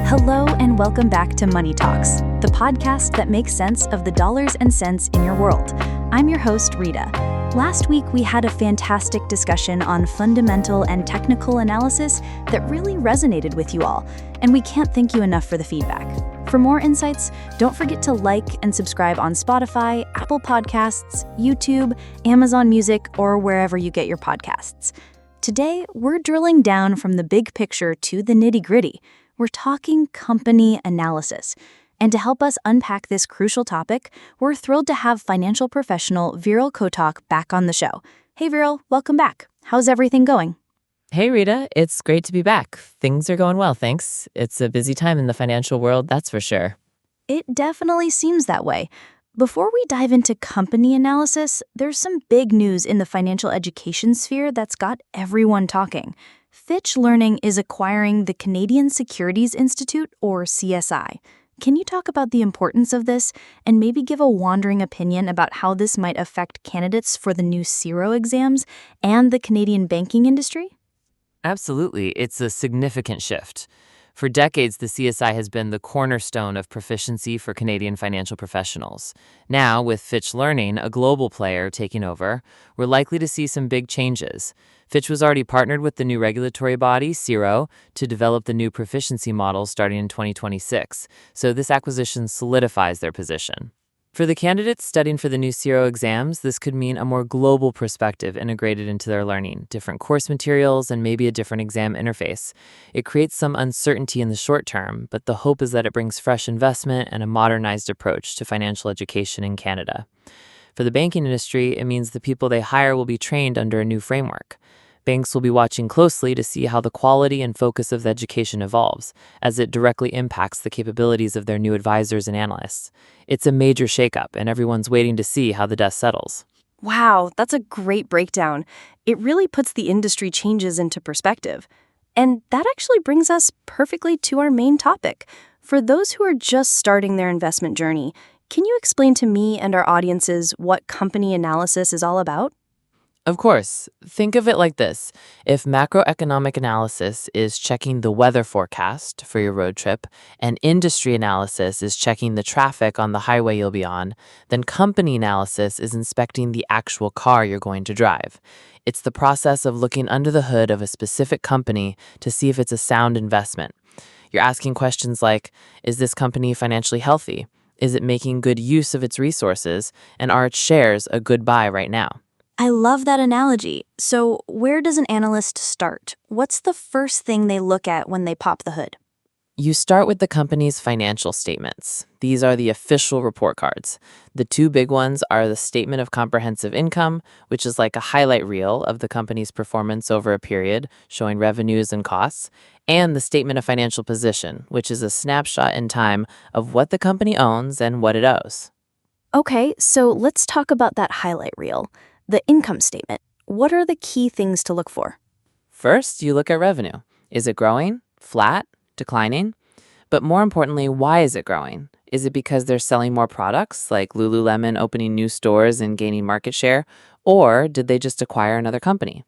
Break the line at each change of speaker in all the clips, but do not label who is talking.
Hello and welcome back to Money Talks, the podcast that makes sense of the dollars and cents in your world. I'm your host, Rita. Last week, we had a fantastic discussion on fundamental and technical analysis that really resonated with you all, and we can't thank you enough for the feedback. For more insights, don't forget to like and subscribe on Spotify, Apple Podcasts, YouTube, Amazon Music, or wherever you get your podcasts. Today, we're drilling down from the big picture to the nitty-gritty. We're talking company analysis. And to help us unpack this crucial topic, we're thrilled to have financial professional Veeral Kotak back on the show. Hey Veeral, welcome back. How's everything going?
Hey Rita, it's great to be back. Things are going well, thanks. It's a busy time in the financial world, that's for sure.
It definitely seems that way. Before we dive into company analysis, there's some big news in the financial education sphere that's got everyone talking. Fitch Learning is acquiring the Canadian Securities Institute, or CSI. Can you talk about the importance of this and maybe give a wandering opinion about how this might affect candidates for the new CIRO exams and the Canadian banking industry?
Absolutely, it's a significant shift. For decades, the CSI has been the cornerstone of proficiency for Canadian financial professionals. Now, with Fitch Learning, a global player, taking over, we're likely to see some big changes. Fitch was already partnered with the new regulatory body, CIRO, to develop the new proficiency models starting in 2026, so this acquisition solidifies their position. For the candidates studying for the new CIRO exams, this could mean a more global perspective integrated into their learning, different course materials, and maybe a different exam interface. It creates some uncertainty in the short term, but the hope is that it brings fresh investment and a modernized approach to financial education in Canada. For the banking industry, it means the people they hire will be trained under a new framework. Banks will be watching closely to see how the quality and focus of the education evolves, as it directly impacts the capabilities of their new advisors and analysts. It's a major shakeup, and everyone's waiting to see how the dust settles.
Wow, that's a great breakdown. It really puts the industry changes into perspective. And that actually brings us perfectly to our main topic. For those who are just starting their investment journey, can you explain to me and our audiences what company analysis is all about?
Of course, think of it like this. If macroeconomic analysis is checking the weather forecast for your road trip, and industry analysis is checking the traffic on the highway you'll be on, then company analysis is inspecting the actual car you're going to drive. It's the process of looking under the hood of a specific company to see if it's a sound investment. You're asking questions like, is this company financially healthy? Is it making good use of its resources? And are its shares a good buy right now?
I love that analogy. So where does an analyst start? What's the first thing they look at when they pop the hood?
You start with the company's financial statements. These are the official report cards. The two big ones are the Statement of Comprehensive Income, which is like a highlight reel of the company's performance over a period, showing revenues and costs, and the Statement of Financial Position, which is a snapshot in time of what the company owns and what it owes.
Okay, so let's talk about that highlight reel. The income statement. What are the key things to look for?
First, you look at revenue. Is it growing, flat, declining? But more importantly, why is it growing? Is it because they're selling more products, like Lululemon opening new stores and gaining market share? Or did they just acquire another company?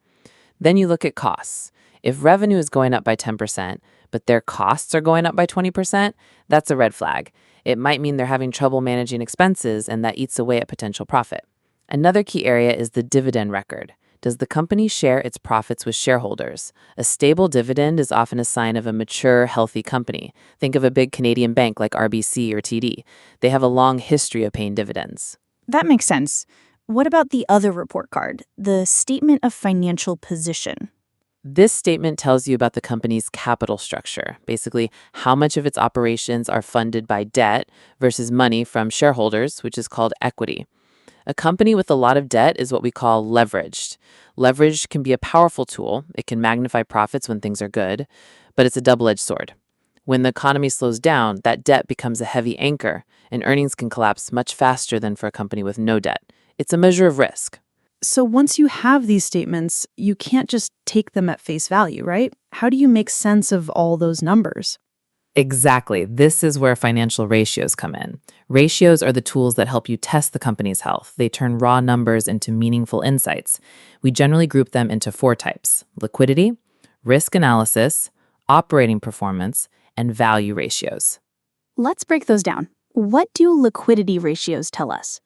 Then you look at costs. If revenue is going up by 10%, but their costs are going up by 20%, that's a red flag. It might mean they're having trouble managing expenses, and that eats away at potential profit. Another key area is the dividend record. Does the company share its profits with shareholders? A stable dividend is often a sign of a mature, healthy company. Think of a big Canadian bank like RBC or TD. They have a long history of paying dividends.
That makes sense. What about the other report card, the Statement of Financial Position?
This statement tells you about the company's capital structure, basically how much of its operations are funded by debt versus money from shareholders, which is called equity. A company with a lot of debt is what we call leveraged. Leverage can be a powerful tool. It can magnify profits when things are good, but it's a double-edged sword. When the economy slows down, that debt becomes a heavy anchor, and earnings can collapse much faster than for a company with no debt. It's a measure of risk.
So once you have these statements, you can't just take them at face value, right? How do you make sense of all those numbers?
Exactly. This is where financial ratios come in. Ratios are the tools that help you test the company's health. They turn raw numbers into meaningful insights. We generally group them into 4 types: liquidity, risk analysis, operating performance, and value ratios.
Let's break those down. What do liquidity ratios tell us?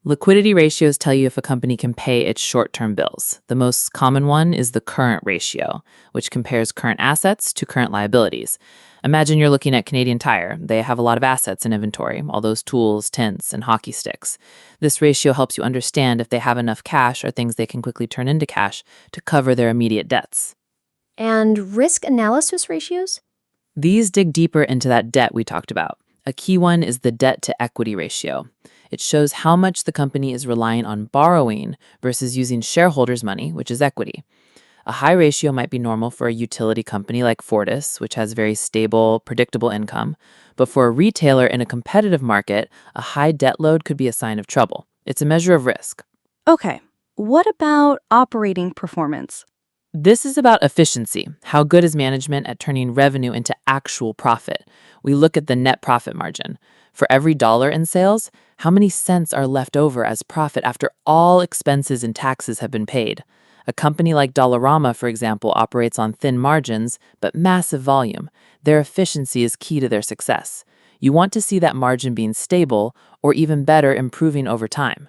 Liquidity ratios tell you if a company can pay its short-term bills. The most common one is the current ratio, which compares current assets to current liabilities. Imagine you're looking at Canadian Tire. They have a lot of assets in inventory, all those tools, tints, and hockey sticks. This ratio helps you understand if they have enough cash or things they can quickly turn into cash to cover their immediate debts.
And risk analysis ratios?
These dig deeper into that debt we talked about. A key one is the debt-to-equity ratio. It shows how much the company is relying on borrowing versus using shareholders' money, which is equity. A high ratio might be normal for a utility company like Fortis, which has very stable, predictable income. But for a retailer in a competitive market, a high debt load could be a sign of trouble. It's a measure of risk.
Okay, what about operating performance?
This is about efficiency. How good is management at turning revenue into actual profit? We look at the net profit margin. For every dollar in sales, how many cents are left over as profit after all expenses and taxes have been paid? A company like Dollarama, for example, operates on thin margins, but massive volume. Their efficiency is key to their success. You want to see that margin being stable, or even better, improving over time.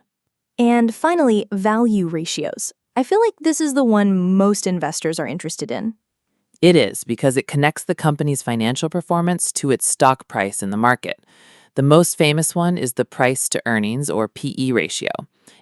And finally, value ratios. I feel like this is the one most investors are interested in.
It is, because it connects the company's financial performance to its stock price in the market. The most famous one is the price to earnings, or PE ratio.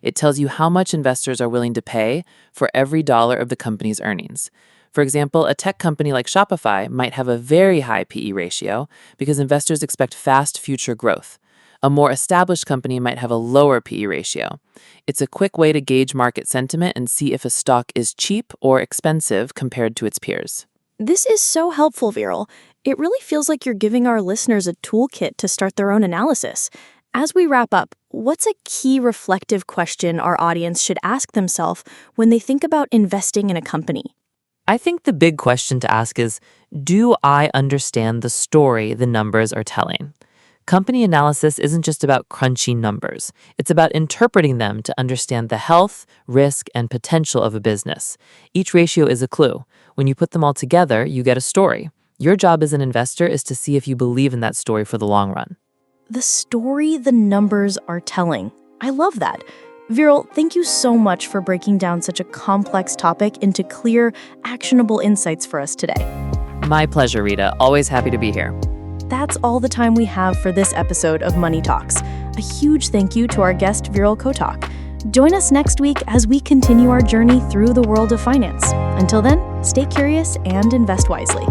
It tells you how much investors are willing to pay for every dollar of the company's earnings. For example, a tech company like Shopify might have a very high PE ratio because investors expect fast future growth. A more established company might have a lower PE ratio. It's a quick way to gauge market sentiment and see if a stock is cheap or expensive compared to its peers.
This is so helpful, Veeral. It really feels like you're giving our listeners a toolkit to start their own analysis. As we wrap up, what's a key reflective question our audience should ask themselves when they think about investing in a company?
I think the big question to ask is, do I understand the story the numbers are telling? Company analysis isn't just about crunching numbers. It's about interpreting them to understand the health, risk, and potential of a business. Each ratio is a clue. When you put them all together, you get a story. Your job as an investor is to see if you believe in that story for the long run.
The story the numbers are telling. I love that. Veeral, thank you so much for breaking down such a complex topic into clear, actionable insights for us today.
My pleasure, Rita. Always happy to be here.
That's all the time we have for this episode of Money Talks. A huge thank you to our guest, Veeral Kotak. Join us next week as we continue our journey through the world of finance. Until then, stay curious and invest wisely.